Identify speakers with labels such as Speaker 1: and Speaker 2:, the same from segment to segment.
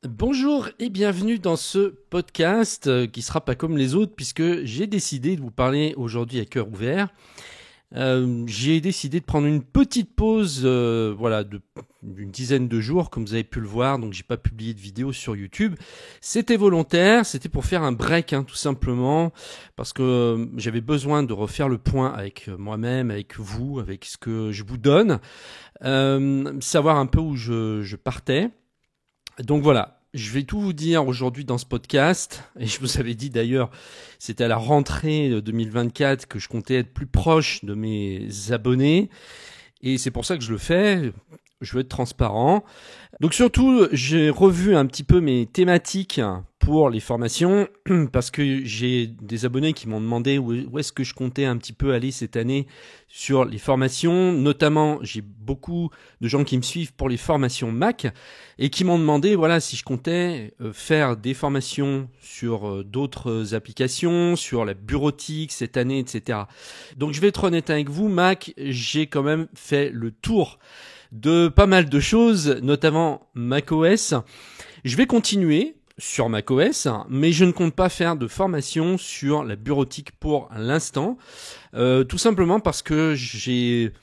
Speaker 1: Bonjour et bienvenue dans ce podcast qui sera pas comme les autres puisque j'ai décidé de vous parler aujourd'hui à cœur ouvert. J'ai décidé de prendre une petite pause d'une dizaine de jours comme vous avez pu le voir, donc j'ai pas publié de vidéo sur YouTube. C'était volontaire, c'était pour faire un break tout simplement parce que j'avais besoin de refaire le point avec moi-même, avec vous, avec ce que je vous donne, savoir un peu où je partais. Donc voilà, je vais tout vous dire aujourd'hui dans ce podcast, et je vous avais dit d'ailleurs, c'était à la rentrée 2024 que je comptais être plus proche de mes abonnés, et c'est pour ça que je le fais, je veux être transparent. Donc surtout, j'ai revu un petit peu mes thématiques pour les formations, parce que j'ai des abonnés qui m'ont demandé où est-ce que je comptais un petit peu aller cette année sur les formations. Notamment, j'ai beaucoup de gens qui me suivent pour les formations Mac, et qui m'ont demandé si je comptais faire des formations sur d'autres applications, sur la bureautique cette année, etc. Donc je vais être honnête avec vous, Mac, j'ai quand même fait le tour de pas mal de choses, notamment macOS. Je vais continuer sur macOS, mais je ne compte pas faire de formation sur la bureautique pour l'instant, tout simplement parce que j'ai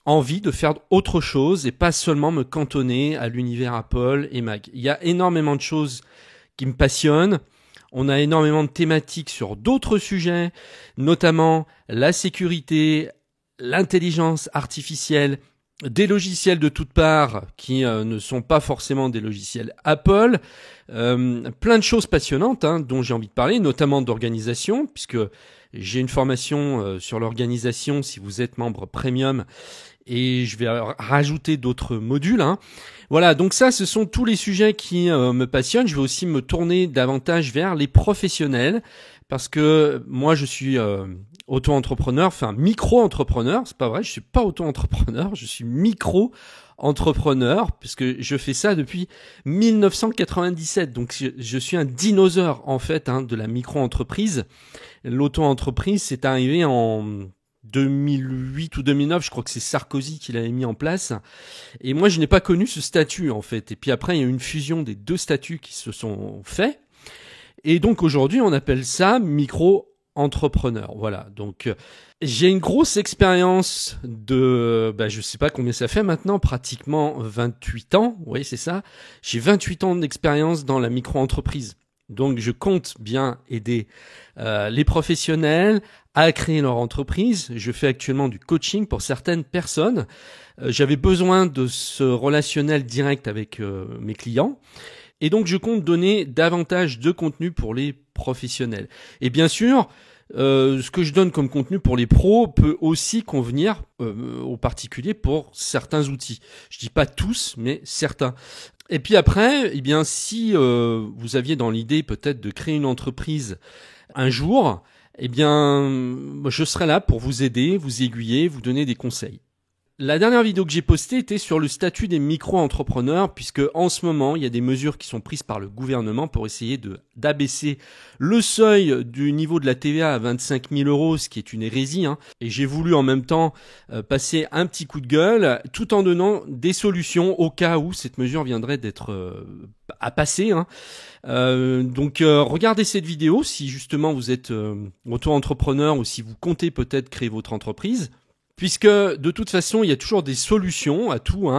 Speaker 1: envie de faire autre chose et pas seulement me cantonner à l'univers Apple et Mac. Il y a énormément de choses qui me passionnent. On a énormément de thématiques sur d'autres sujets, notamment la sécurité, l'intelligence artificielle, des logiciels de toutes parts qui ne sont pas forcément des logiciels Apple, plein de choses passionnantes dont j'ai envie de parler, notamment d'organisation, puisque j'ai une formation sur l'organisation si vous êtes membre premium, et je vais rajouter d'autres modules. Voilà, donc ça, ce sont tous les sujets qui me passionnent. Je vais aussi me tourner davantage vers les professionnels, parce que moi, je suis auto-entrepreneur, enfin micro-entrepreneur. C'est pas vrai, je suis pas auto-entrepreneur, je suis micro-entrepreneur, puisque je fais ça depuis 1997. Donc je suis un dinosaure en fait de la micro-entreprise. L'auto-entreprise, c'est arrivé en 2008 ou 2009, je crois que c'est Sarkozy qui l'avait mis en place. Et moi, je n'ai pas connu ce statut, en fait. Et puis après, il y a eu une fusion des deux statuts qui se sont faits. Et donc, aujourd'hui, on appelle ça micro-entrepreneur. Voilà. Donc, j'ai une grosse expérience de, je sais pas combien ça fait maintenant, pratiquement 28 ans. Oui, c'est ça. J'ai 28 ans d'expérience dans la micro-entreprise. Donc, je compte bien aider les professionnels à créer leur entreprise. Je fais actuellement du coaching pour certaines personnes. J'avais besoin de ce relationnel direct avec mes clients. Et donc, je compte donner davantage de contenu pour les professionnels. Et bien sûr, ce que je donne comme contenu pour les pros peut aussi convenir aux particuliers pour certains outils. Je dis pas tous, mais certains. Et puis après, si vous aviez dans l'idée peut-être de créer une entreprise un jour, je serai là pour vous aider, vous aiguiller, vous donner des conseils. La dernière vidéo que j'ai postée était sur le statut des micro-entrepreneurs, puisque en ce moment, il y a des mesures qui sont prises par le gouvernement pour essayer d'abaisser le seuil du niveau de la TVA à 25 000 euros, ce qui est une hérésie. Et j'ai voulu en même temps passer un petit coup de gueule, tout en donnant des solutions au cas où cette mesure viendrait d'être à passer. Donc regardez cette vidéo si justement vous êtes auto-entrepreneur ou si vous comptez peut-être créer votre entreprise. Puisque de toute façon, il y a toujours des solutions à tout,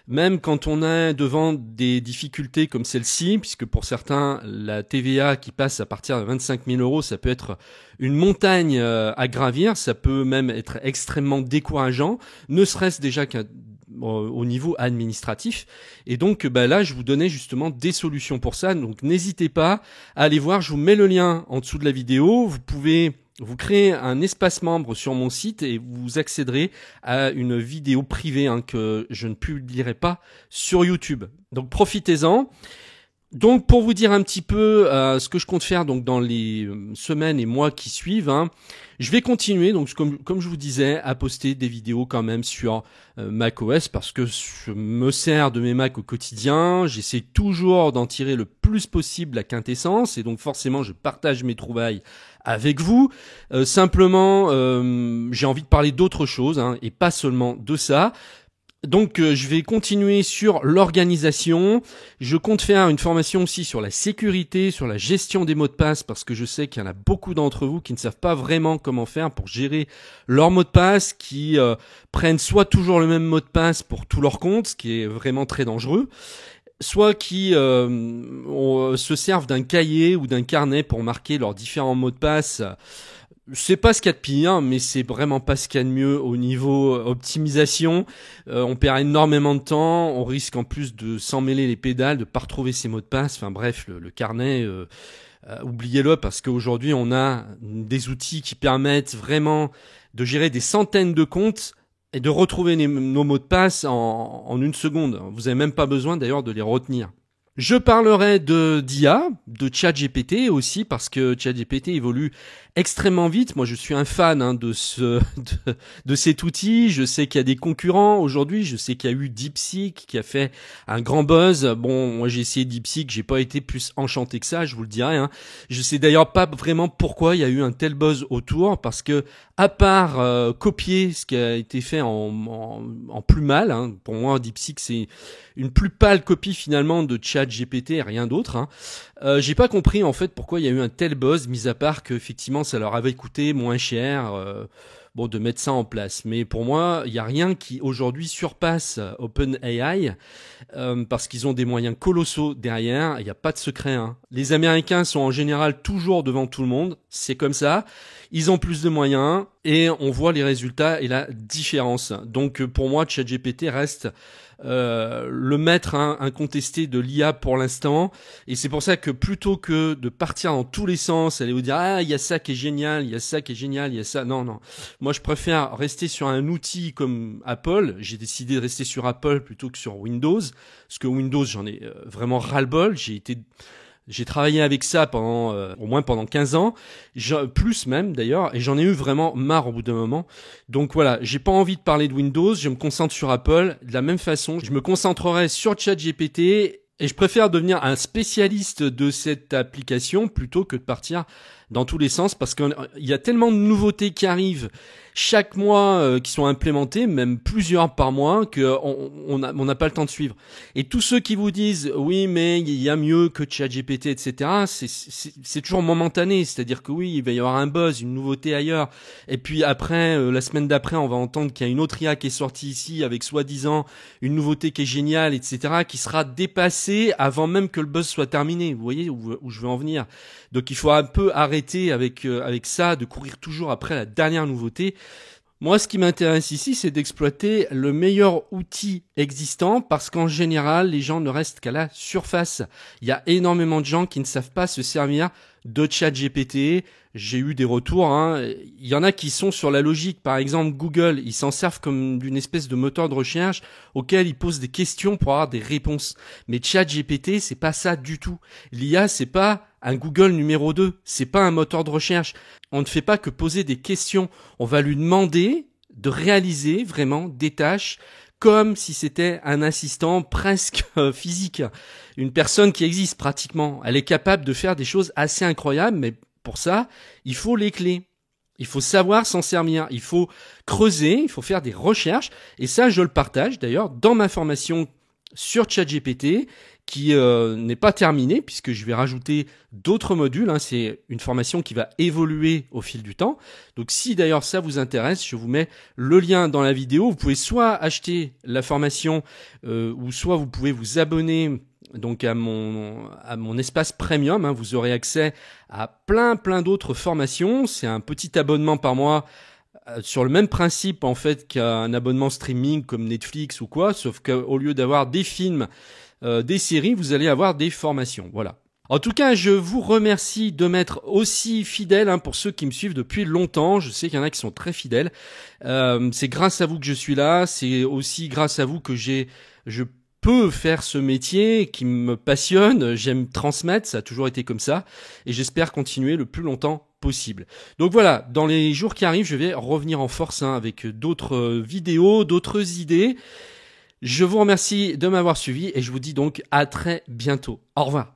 Speaker 1: même quand on est devant des difficultés comme celle-ci, puisque pour certains, la TVA qui passe à partir de 25 000 euros, ça peut être une montagne à gravir, ça peut même être extrêmement décourageant, ne serait-ce déjà qu'au niveau administratif. Et donc là, je vous donnais justement des solutions pour ça, donc n'hésitez pas à aller voir, je vous mets le lien en dessous de la vidéo, vous pouvez vous créez un espace membre sur mon site et vous accéderez à une vidéo privée que je ne publierai pas sur YouTube. Donc profitez-en. Donc pour vous dire un petit peu ce que je compte faire donc dans les semaines et mois qui suivent, je vais continuer donc comme je vous disais à poster des vidéos quand même sur macOS parce que je me sers de mes Mac au quotidien, j'essaie toujours d'en tirer le plus possible la quintessence et donc forcément je partage mes trouvailles avec vous. Simplement j'ai envie de parler d'autre chose et pas seulement de ça. Donc je vais continuer sur l'organisation. Je compte faire une formation aussi sur la sécurité, sur la gestion des mots de passe, parce que je sais qu'il y en a beaucoup d'entre vous qui ne savent pas vraiment comment faire pour gérer leurs mots de passe, qui prennent soit toujours le même mot de passe pour tout leur compte, ce qui est vraiment très dangereux, soit qui se servent d'un cahier ou d'un carnet pour marquer leurs différents mots de passe. C'est pas ce qu'il y a de pire, mais c'est vraiment pas ce qu'il y a de mieux au niveau optimisation. On perd énormément de temps, on risque en plus de s'en mêler les pédales, de pas retrouver ses mots de passe. Enfin bref, le carnet, oubliez-le, parce qu'aujourd'hui on a des outils qui permettent vraiment de gérer des centaines de comptes et de retrouver nos mots de passe en une seconde. Vous avez même pas besoin d'ailleurs de les retenir. Je parlerai d'IA, de ChatGPT aussi, parce que ChatGPT évolue extrêmement vite. Moi, je suis un fan de cet outil. Je sais qu'il y a des concurrents aujourd'hui. Je sais qu'il y a eu DeepSeek qui a fait un grand buzz. Bon, moi, j'ai essayé DeepSeek. J'ai pas été plus enchanté que ça, je vous le dirai. Je sais d'ailleurs pas vraiment pourquoi il y a eu un tel buzz autour, parce que à part copier ce qui a été fait en plus mal, pour moi, DeepSeek, c'est une plus pâle copie finalement de ChatGPT et rien d'autre. J'ai pas compris en fait pourquoi il y a eu un tel buzz, mis à part que effectivement ça leur avait coûté moins cher de mettre ça en place. Mais pour moi, il y a rien qui aujourd'hui surpasse OpenAI parce qu'ils ont des moyens colossaux derrière. Il n'y a pas de secret. Les Américains sont en général toujours devant tout le monde. C'est comme ça. Ils ont plus de moyens et on voit les résultats et la différence. Donc pour moi, ChatGPT reste le maître incontesté de l'IA pour l'instant, et c'est pour ça que plutôt que de partir dans tous les sens, aller vous dire il y a ça qui est génial, il y a ça qui est génial, il y a ça, non, moi je préfère rester sur un outil comme Apple. J'ai décidé de rester sur Apple plutôt que sur Windows, parce que Windows j'en ai vraiment ras-le-bol. J'ai travaillé avec ça au moins pendant 15 ans, plus même d'ailleurs, et j'en ai eu vraiment marre au bout d'un moment. Donc voilà, j'ai pas envie de parler de Windows, je me concentre sur Apple. De la même façon, je me concentrerai sur ChatGPT, et je préfère devenir un spécialiste de cette application plutôt que de partir dans tous les sens, parce qu'il y a tellement de nouveautés qui arrivent chaque mois qui sont implémentées, même plusieurs par mois, qu'on n'a pas le temps de suivre. Et tous ceux qui vous disent oui mais il y a mieux que ChatGPT, etc., c'est toujours momentané. C'est-à-dire que oui, il va y avoir un buzz, une nouveauté ailleurs, et puis après la semaine d'après on va entendre qu'il y a une autre IA qui est sortie ici avec soi-disant une nouveauté qui est géniale, etc., qui sera dépassée avant même que le buzz soit terminé. Vous voyez où je veux en venir. Donc il faut un peu arrêter avec ça, de courir toujours après la dernière nouveauté. Moi, ce qui m'intéresse ici, c'est d'exploiter le meilleur outil existant, parce qu'en général, les gens ne restent qu'à la surface. Il y a énormément de gens qui ne savent pas se servir de ChatGPT. J'ai eu des retours. Il y en a qui sont sur la logique. Par exemple, Google, ils s'en servent comme d'une espèce de moteur de recherche auquel ils posent des questions pour avoir des réponses. Mais ChatGPT, c'est pas ça du tout. L'IA, c'est pas un Google numéro 2. C'est pas un moteur de recherche. On ne fait pas que poser des questions. On va lui demander de réaliser vraiment des tâches comme si c'était un assistant presque physique. Une personne qui existe pratiquement. Elle est capable de faire des choses assez incroyables, mais pour ça, il faut les clés. Il faut savoir s'en servir. Il faut creuser, il faut faire des recherches. Et ça, je le partage d'ailleurs dans ma formation sur ChatGPT, qui n'est pas terminée, puisque je vais rajouter d'autres modules. C'est une formation qui va évoluer au fil du temps. Donc si d'ailleurs ça vous intéresse, je vous mets le lien dans la vidéo. Vous pouvez soit acheter la formation, ou soit vous pouvez vous abonner donc à mon espace premium. Vous aurez accès à plein d'autres formations. C'est un petit abonnement par mois, sur le même principe en fait qu'un abonnement streaming comme Netflix ou quoi, sauf qu'au lieu d'avoir des films, des séries, vous allez avoir des formations. Voilà. En tout cas, je vous remercie de m'être aussi fidèle, pour ceux qui me suivent depuis longtemps. Je sais qu'il y en a qui sont très fidèles. C'est grâce à vous que je suis là. C'est aussi grâce à vous que je peux faire ce métier qui me passionne. J'aime transmettre, ça a toujours été comme ça. Et j'espère continuer le plus longtemps possible. Donc voilà, dans les jours qui arrivent, je vais revenir en force avec d'autres vidéos, d'autres idées. Je vous remercie de m'avoir suivi et je vous dis donc à très bientôt. Au revoir.